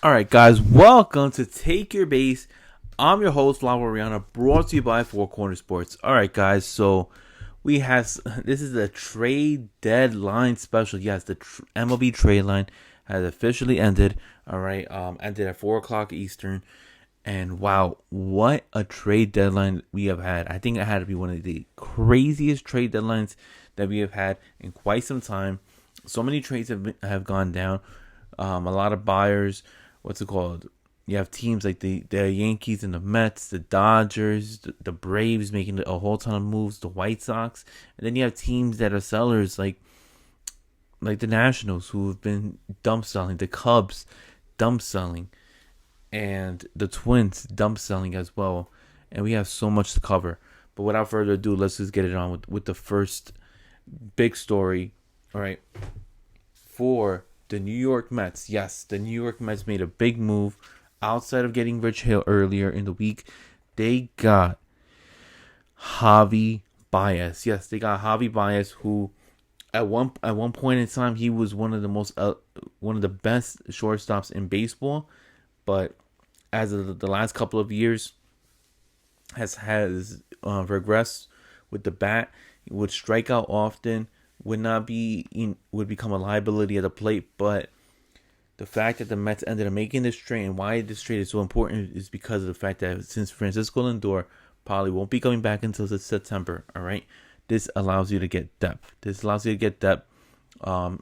All right, guys, welcome to Take Your Base. I'm your host, Lava Rihanna, brought to you by Four Corner Sports. All right, guys, so we have this is a trade deadline special. Yes, the MLB trade line has officially ended. All right, ended at 4 o'clock Eastern, and wow, what a trade deadline we have had! I think it had to be one of the craziest trade deadlines that we have had in quite some time. So many trades have gone down. A lot of buyers. What's it called? You have teams like the Yankees and the Mets, the Dodgers, the Braves making a whole ton of moves, the White Sox, and then you have teams that are sellers like the Nationals who have been dump selling, the Cubs dump selling, and the Twins dump selling as well. And we have so much to cover. But without further ado, let's just get it on with the first big story. All right, for the New York Mets. Yes, the New York Mets made a big move outside of getting Rich Hill earlier in the week. They got Javi Baez. Yes, they got Javi Baez, who at one point in time he was one of the best shortstops in baseball, but as of the last couple of years has regressed with the bat. He would strike out often, would become a liability at the plate. But the fact that the Mets ended up making this trade, and why this trade is so important, is because of the fact that since Francisco Lindor probably won't be coming back until September, all right, this allows you to get depth.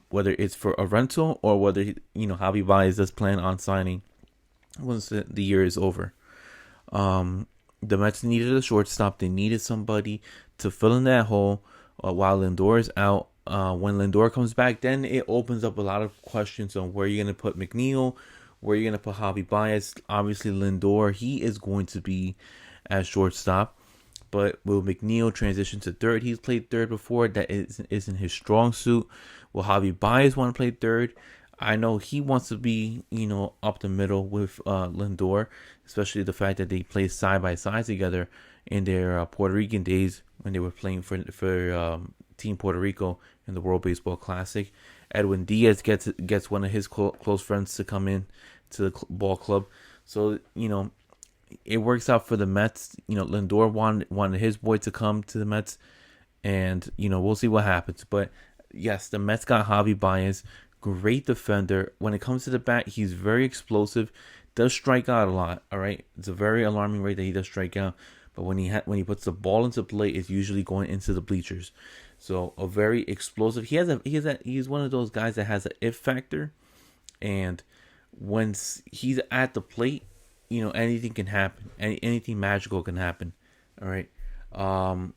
Whether it's for a rental or whether Javi Baez does plan on signing once the year is over. The Mets needed a shortstop. They needed somebody to fill in that hole while Lindor is out. When Lindor comes back, then it opens up a lot of questions on where you're going to put McNeil, where you're going to put Javi Baez. Obviously, Lindor, he is going to be as shortstop. But will McNeil transition to third? He's played third before. That isn't his strong suit. Will Javi Baez want to play third? I know he wants to be, up the middle with Lindor, especially the fact that they play side by side together in their Puerto Rican days when they were playing for Team Puerto Rico in the World Baseball Classic. Edwin Diaz gets one of his close friends to come in to the ball club, so it works out for the Mets. Lindor wanted his boy to come to the Mets, and we'll see what happens. But yes, the Mets got Javi Baez. Great defender. When it comes to the bat, he's very explosive. Does strike out a lot. All right, it's a very alarming rate that he does strike out. But when he puts the ball into play, it's usually going into the bleachers. So a very explosive. He's one of those guys that has an if factor, and once he's at the plate, anything can happen. Anything magical can happen. All right. The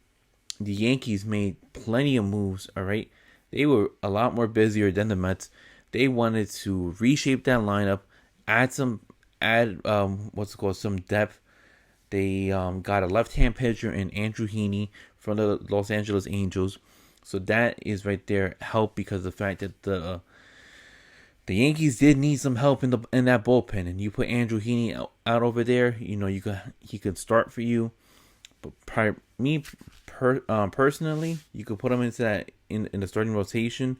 Yankees made plenty of moves. All right. They were a lot more busier than the Mets. They wanted to reshape that lineup, add some depth. They got a left-hand pitcher in Andrew Heaney from the Los Angeles Angels. So that is right there help, because of the fact that the Yankees did need some help in that bullpen, and you put Andrew Heaney out over there. He could start for you. But personally, you could put him into that in the starting rotation,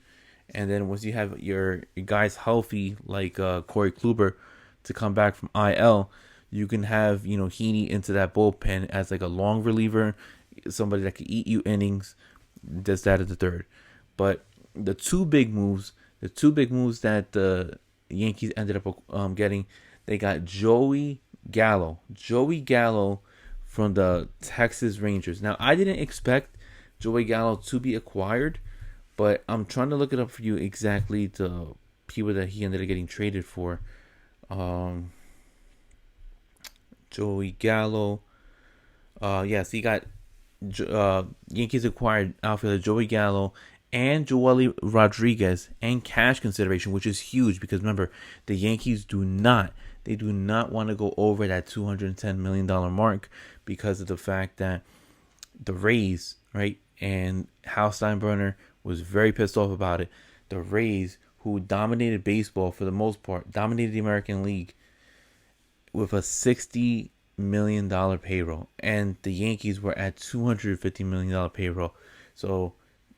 and then once you have your guys healthy, like Corey Kluber, to come back from IL, you can have Heaney into that bullpen as like a long reliever, somebody that can eat you innings. Does that at the third. But the two big moves that the Yankees ended up getting, they got Joey Gallo from the Texas Rangers. Now, I didn't expect Joey Gallo to be acquired, but I'm trying to look it up for you exactly the people that he ended up getting traded for. Joey Gallo. Yes, he got Yankees acquired outfielder Joey Gallo and Joely Rodriguez and cash consideration, which is huge because remember, the Yankees do not want to go over that $210 million mark because of the fact that the Rays, right, and Hal Steinbrenner was very pissed off about it. The Rays, who dominated baseball for the most part, dominated the American League with a $60 million payroll, and the Yankees were at $250 million payroll. So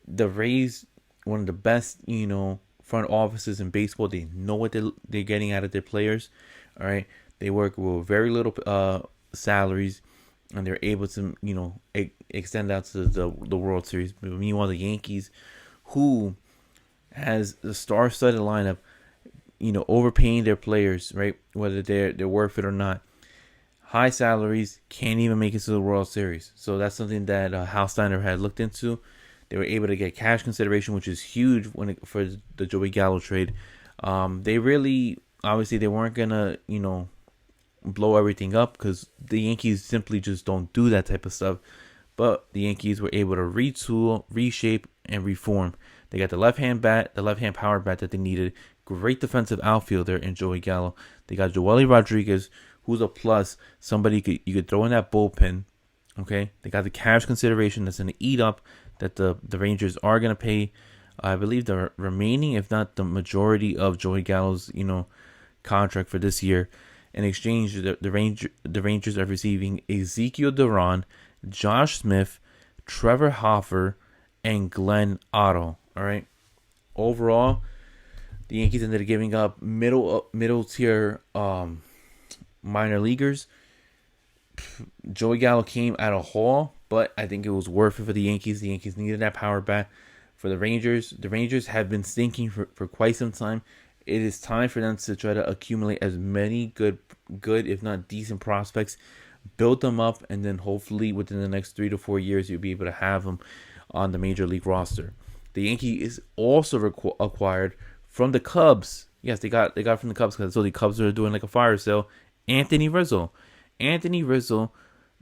the Rays, one of the best, front offices in baseball. They know what they're getting out of their players. All right, they work with very little salaries, and they're able to extend out to the World Series. But meanwhile, the Yankees, who has the star-studded lineup, overpaying their players, right? Whether they're worth it or not. High salaries, can't even make it to the World Series. So that's something that Hal Steiner had looked into. They were able to get cash consideration, which is huge for the Joey Gallo trade. They really, obviously, they weren't gonna, blow everything up because the Yankees simply just don't do that type of stuff. But the Yankees were able to retool, reshape, and reform. They got the left-hand power bat that they needed. Great defensive outfielder in Joey Gallo. They got Joely Rodriguez, who's a plus. Somebody you could throw in that bullpen. Okay, they got the cash consideration that's going to eat up that the Rangers are going to pay. I believe the remaining, if not the majority, of Joey Gallo's contract for this year. In exchange, the Rangers are receiving Ezekiel Duran, Josh Smith, Trevor Hoffer, and Glenn Otto. All right. Overall, the Yankees ended up giving up middle tier minor leaguers. Joey Gallo came at a haul, but I think it was worth it for the Yankees. The Yankees needed that power bat. For the Rangers have been stinking for quite some time. It is time for them to try to accumulate as many good if not decent prospects, build them up, and then hopefully within the next 3 to 4 years you'll be able to have them on the major league roster. The Yankees also acquired from the Cubs. Yes, they got from the Cubs, so the Cubs are doing like a fire sale. Anthony Rizzo,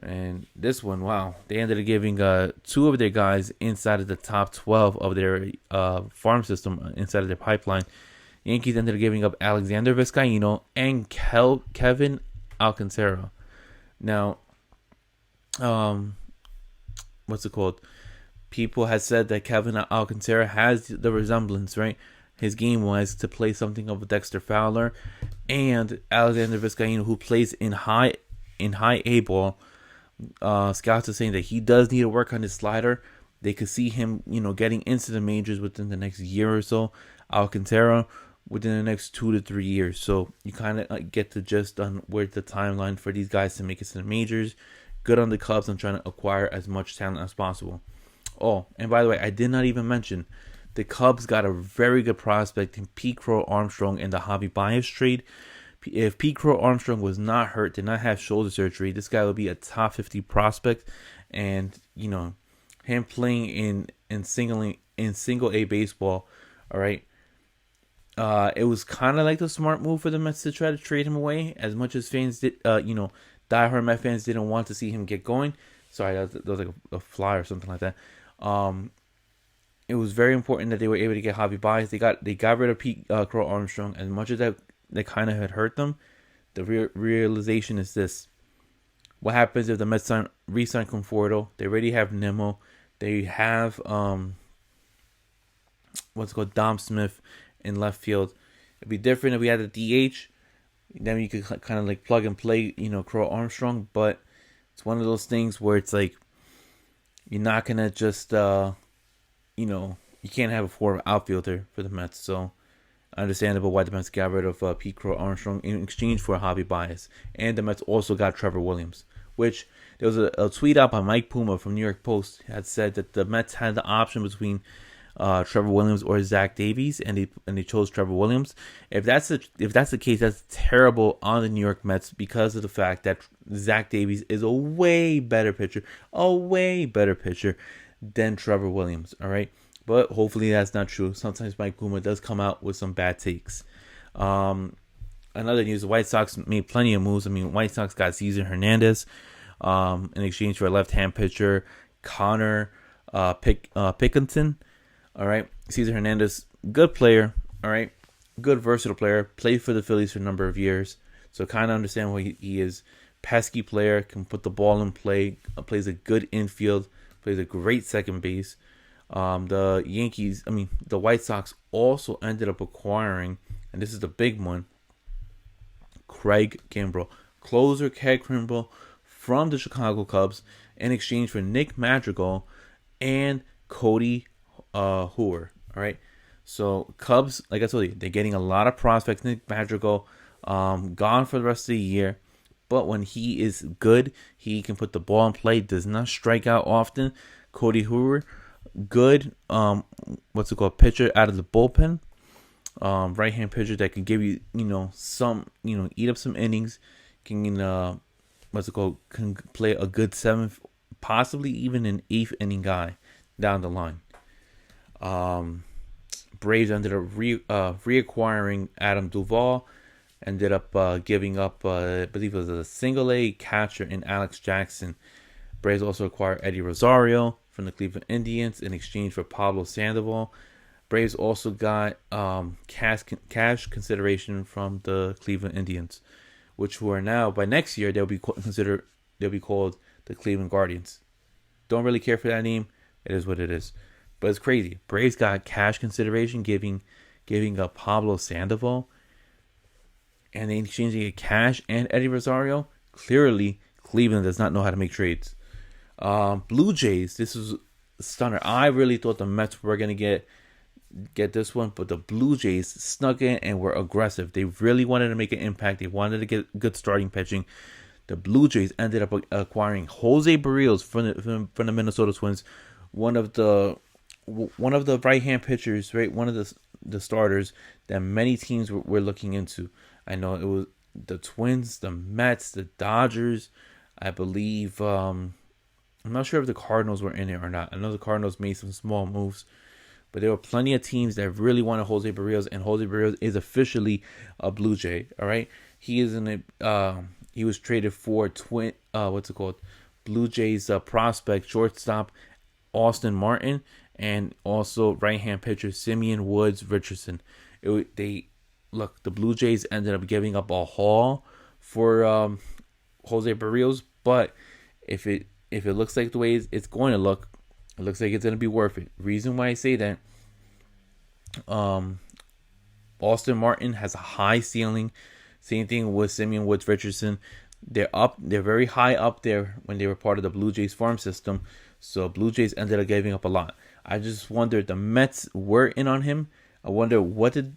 and this one, wow, they ended up giving 2 of their guys inside of the top 12 of their farm system, inside of their pipeline. Yankees ended up giving up Alexander Vizcaino and Kevin Alcantara. Now, what's it called? People had said that Kevin Alcantara has the resemblance, right? His game was to play something of a Dexter Fowler, and Alexander Vizcaino, who plays in high A ball. Scouts are saying that he does need to work on his slider. They could see him, getting into the majors within the next year or so. Alcantara within the next 2 to 3 years. So you kind of get the gist on where the timeline for these guys to make it to the majors. Good on the Cubs on trying to acquire as much talent as possible. Oh, and by the way, I did not even mention the Cubs got a very good prospect in Pete Crow Armstrong in the Javi Baez trade. If Pete Crow Armstrong was not hurt, did not have shoulder surgery, this guy would be a top 50 prospect. And him playing in single A baseball, all right. It was kind of like the smart move for the Mets to try to trade him away. As much as fans did, diehard Met fans didn't want to see him get going. Sorry, that was like a fly or something like that. It was very important that they were able to get Javi Baez. They got rid of Pete Crow Armstrong. As much as that kind of had hurt them, the realization is this: what happens if the Mets re-sign Conforto? They already have Nemo. They have Dom Smith in left field. It'd be different if we had a DH. Then you could kind of like plug and play, Crow Armstrong. But it's one of those things where it's like you're not gonna just you can't have a 4 outfielder for the Mets. So understandable why the Mets got rid of Pete Crow Armstrong in exchange for Javi Baez. And the Mets also got Trevor Williams, which there was a tweet out by Mike Puma from New York Post had said that the Mets had the option between Trevor Williams or Zach Davies, and they chose Trevor Williams. If that's the case, that's terrible on the New York Mets because of the fact that Zach Davies is a way better pitcher than Trevor Williams. All right, but hopefully that's not true. Sometimes Mike Puma does come out with some bad takes. Another news: the White Sox made plenty of moves. White Sox got Cesar Hernandez in exchange for a left-hand pitcher, Connor Pickenton. All right, Cesar Hernandez, good player. All right, good versatile player. Played for the Phillies for a number of years, so kind of understand why he is. Pesky player, can put the ball in play. Plays a good infield. Plays a great second base. The White Sox also ended up acquiring, and this is the big one, Craig Kimbrell, closer Craig Kimbrell from the Chicago Cubs in exchange for Nick Madrigal and Cody Hoover. All right, So Cubs, like I told you, they're getting a lot of prospects. Nick Madrigal, gone for the rest of the year. But when he is good, he can put the ball in play. Does not strike out often. Cody Hoover, good. Pitcher out of the bullpen. Right hand pitcher that can give you, eat up some innings. Can can play a good seventh, possibly even an eighth inning guy down the line. Braves ended up reacquiring Adam Duvall. Ended up giving up, I believe it was a single A catcher in Alex Jackson. Braves also acquired Eddie Rosario from the Cleveland Indians in exchange for Pablo Sandoval. Braves also got cash consideration from the Cleveland Indians, which were now, by next year, they'll be called the Cleveland Guardians. Don't really care for that name. It is what it is. But it's crazy. Braves got cash consideration giving up Pablo Sandoval, and they exchanging cash and Eddie Rosario. Clearly, Cleveland does not know how to make trades. Blue Jays, this is a stunner. I really thought the Mets were going to get this one, but the Blue Jays snuck in and were aggressive. They really wanted to make an impact. They wanted to get good starting pitching. The Blue Jays ended up acquiring Jose Barrios from the Minnesota Twins, one of the right-hand pitchers, right? One of the starters that many teams were looking into. I know it was the Twins, the Mets, the Dodgers. I believe, I'm not sure if the Cardinals were in it or not. I know the Cardinals made some small moves, but there were plenty of teams that really wanted Jose Barrios, and Jose Barrios is officially a Blue Jay. All right, he is he was traded for Blue Jays prospect shortstop Austin Martin, and also right-hand pitcher Simeon Woods Richardson. The Blue Jays ended up giving up a haul for Jose Barrios, but if it looks like the way it's going to look, it looks like it's going to be worth it. Reason why I say that, Austin Martin has a high ceiling. Same thing with Simeon Woods Richardson. They're very high up there when they were part of the Blue Jays farm system. So Blue Jays ended up giving up a lot. I just wonder, the Mets were in on him. I wonder what did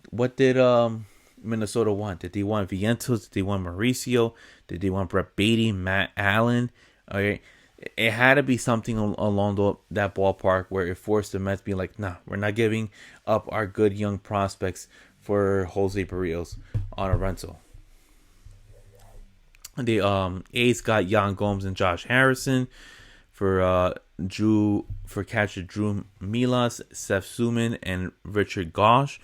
Minnesota want? Did they want Vientos? Did they want Mauricio? Did they want Brett Beatty, Matt Allen? Okay, it had to be something along that ballpark where it forced the Mets to be like, nah, we're not giving up our good young prospects for Jose Barrios on a rental. The A's got Yan Gomes and Josh Harrison for catcher Drew Milas, Seth Suman, and Richard Gosh.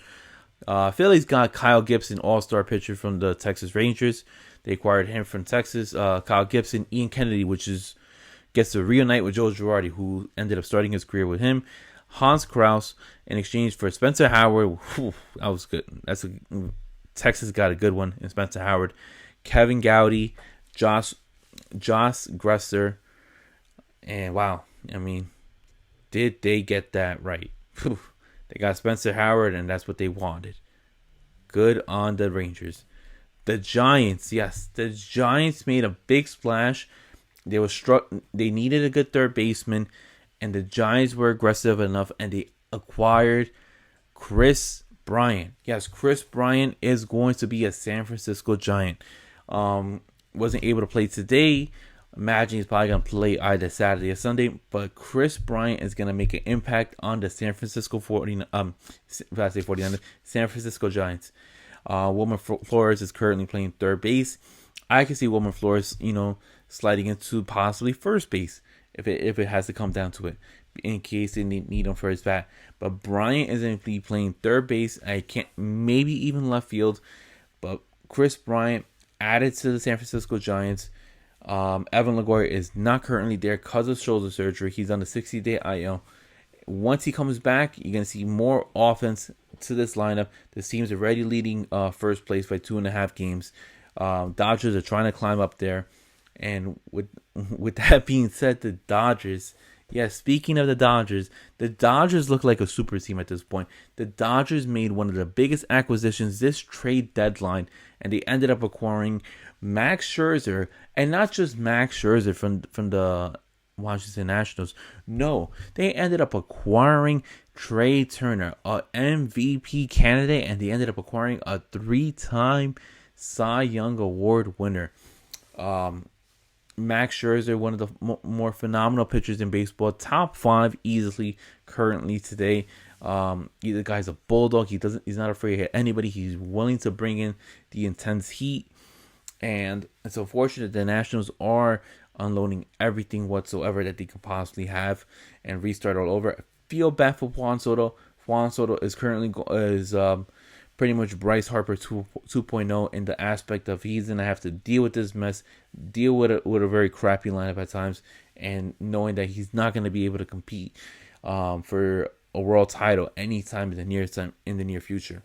Phillies got Kyle Gibson, all-star pitcher from the Texas Rangers. They acquired him from Texas. Kyle Gibson, Ian Kennedy, gets to reunite with Joe Girardi, who ended up starting his career with him. Hans Krause in exchange for Spencer Howard. Whew, that was good. Texas got a good one in Spencer Howard. Kevin Gowdy, Josh Gresser, and wow, I mean, did they get that right? Whew. They got Spencer Howard, and that's what they wanted. Good on the Rangers. The Giants, yes, the Giants made a big splash. They needed a good third baseman, and the Giants were aggressive enough, and they acquired Chris Bryant. Yes, Chris Bryant is going to be a San Francisco Giant. Wasn't able to play today. Imagine he's probably going to play either Saturday or Sunday. But Chris Bryant is going to make an impact on the San Francisco 49ers, San Francisco Giants. Wilmer Flores is currently playing third base. I can see Wilmer Flores, sliding into possibly first base if it has to come down to it, in case they need him for his bat. But Bryant is going to be playing third base. Maybe even left field. But Chris Bryant added to the San Francisco Giants. Evan Longoria is not currently there because of shoulder surgery. He's on the 60-day IL. Once he comes back, you're going to see more offense to this lineup. This team's already leading first place by 2.5 games. Dodgers are trying to climb up there. And with that being said, the Dodgers, speaking of the Dodgers look like a super team at this point. The Dodgers made one of the biggest acquisitions this trade deadline, and they ended up acquiring Max Scherzer, and not just Max Scherzer from the Washington Nationals. No, they ended up acquiring Trey Turner, a MVP candidate, and they ended up acquiring a 3-time Cy Young Award winner. Max Scherzer, one of the more phenomenal pitchers in baseball, top 5 easily currently today. The guy's a bulldog. He's not afraid to hit anybody. He's willing to bring in the intense heat, and it's unfortunate the Nationals are unloading everything whatsoever that they could possibly have and restart all over. I feel bad for Juan Soto. Juan Soto is currently pretty much Bryce Harper 2.0 in the aspect of he's gonna have to deal with this mess, deal with a very crappy lineup at times, and knowing that he's not gonna be able to compete for a world title anytime in the near future.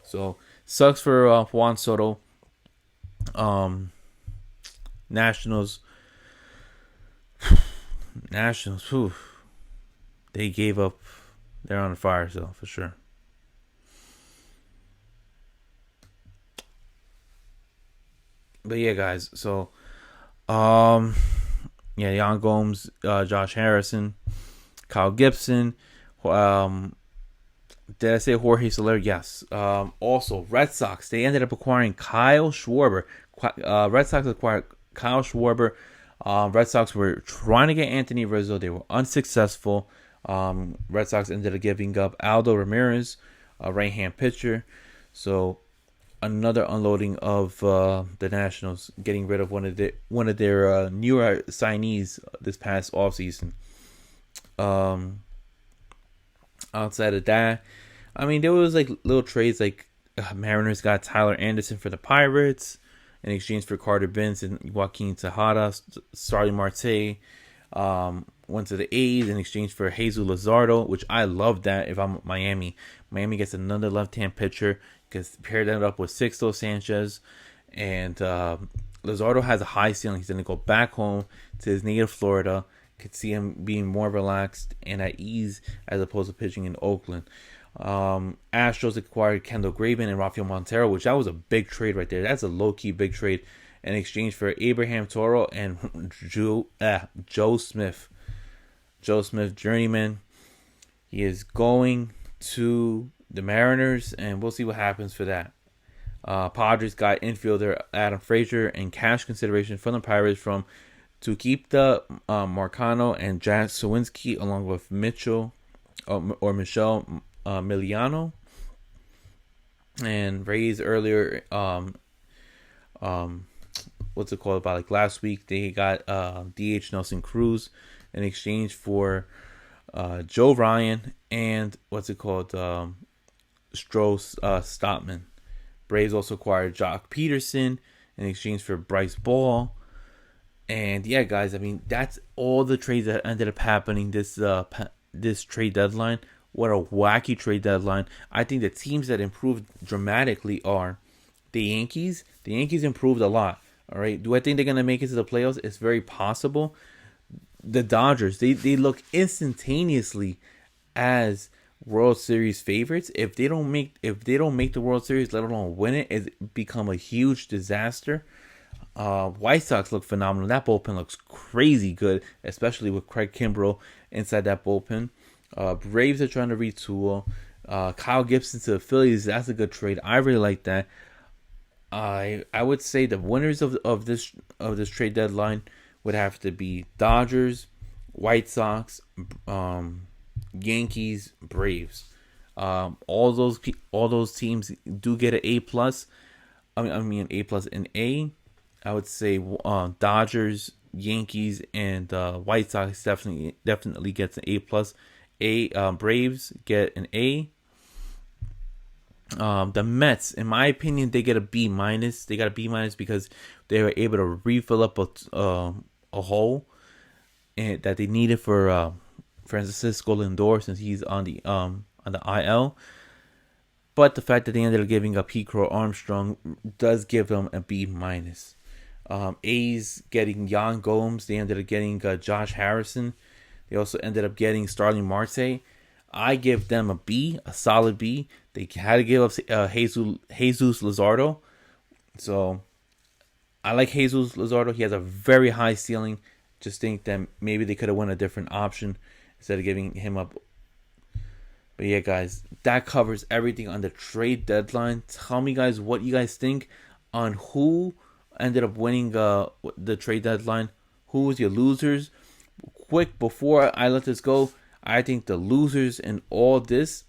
So sucks for Juan Soto. Nationals. Whew, they gave up. They're on fire, so for sure. But yeah, guys. So, Yan Gomes, Josh Harrison, Kyle Gibson. Did I say Jorge Soler? Yes. Also, Red Sox. They ended up acquiring Kyle Schwarber. Red Sox acquired Kyle Schwarber. Red Sox were trying to get Anthony Rizzo. They were unsuccessful. Red Sox ended up giving up Aldo Ramirez, a right-hand pitcher. So another unloading of the Nationals, getting rid of one of their newer signees this past offseason. Outside of that, I mean, there was like little trades, like Mariners got Tyler Anderson for the Pirates in exchange for Carter Benz and Joaquin Tejada. Starling Marte went to the A's in exchange for Jesus Luzardo, which I love that. If I'm Miami gets another left-hand pitcher, because pair that up with Sixto Sanchez, and Luzardo has a high ceiling. He's going to go back home to his native Florida. Could see him being more relaxed and at ease as opposed to pitching in Oakland. Astros acquired Kendall Graveman and Rafael Montero, which that was a big trade right there. That's a low-key big trade in exchange for Abraham Toro and Joe Smith. Joe Smith, journeyman. He is going to the Mariners, and we'll see what happens for that. Padres got infielder Adam Frazier and cash consideration from the Pirates to keep the Marcano and Jack Sawinski, along with Michelle Miliano. And Rays earlier, what's it called? About like last week, they got DH Nelson Cruz in exchange for Joe Ryan and Stroh Stotman. Braves also acquired Jock Peterson in exchange for Bryce Ball. And yeah, guys, I mean, that's all the trades that ended up happening this trade deadline. What a wacky trade deadline. I think the teams that improved dramatically are the Yankees. The Yankees improved a lot. All right. Do I think they're going to make it to the playoffs? It's very possible. The Dodgers, they look instantaneously as World Series favorites. If they don't make the World Series, let alone win it, it's become a huge disaster. White Sox look phenomenal. That bullpen looks crazy good, especially with Craig Kimbrell inside that bullpen. Braves are trying to retool. Kyle Gibson to the Phillies, that's a good trade. I really like that. I would say the winners of this trade deadline would have to be Dodgers, White Sox, Yankees, Braves. All those teams do get an A plus. I mean A plus and A. I would say Dodgers, Yankees, and White Sox definitely gets an A plus. Braves get an A. The Mets, in my opinion, they get a B minus. They got a B minus because they were able to refill up a hole that they needed for Francisco Lindor, since he's on the IL. But the fact that they ended up giving up Crow Armstrong does give them a B minus. A's getting Yan Gomes. They ended up getting Josh Harrison. They also ended up getting Starling Marte. I give them a B, a solid B. They had to give up Jesus Luzardo. So I like Jesus Luzardo. He has a very high ceiling. Just think that maybe they could have won a different option instead of giving him up. But yeah, guys, that covers everything on the trade deadline. Tell me, guys, what you guys think on who ended up winning the trade deadline. Who was your losers? Quick, before I let this go, I think the losers in all this,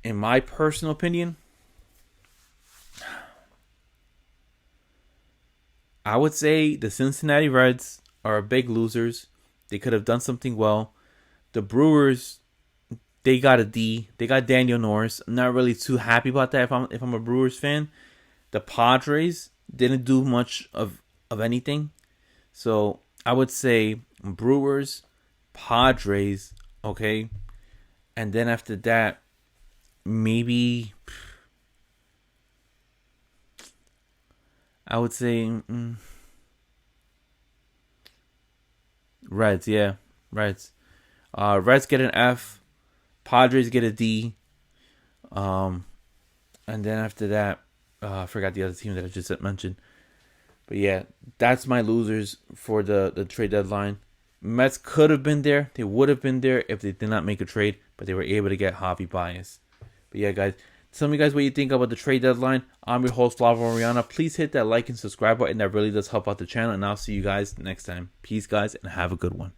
in my personal opinion, I would say the Cincinnati Reds are big losers. They could have done something well. The Brewers, they got a D. They got Daniel Norris. I'm not really too happy about that if I'm a Brewers fan. The Padres didn't do much of anything. So I would say Brewers, Padres, okay? And then after that, maybe I would say Reds, yeah. Reds. Reds get an F. Padres get a D. And then after that, I forgot the other team that I just mentioned. But yeah, that's my losers for the trade deadline. Mets could have been there. They would have been there if they did not make a trade, but they were able to get Javi Baez. But yeah, guys, tell me, guys, what you think about the trade deadline. I'm your host, Flavo Oriana. Please hit that like and subscribe button. That really does help out the channel. And I'll see you guys next time. Peace, guys, and have a good one.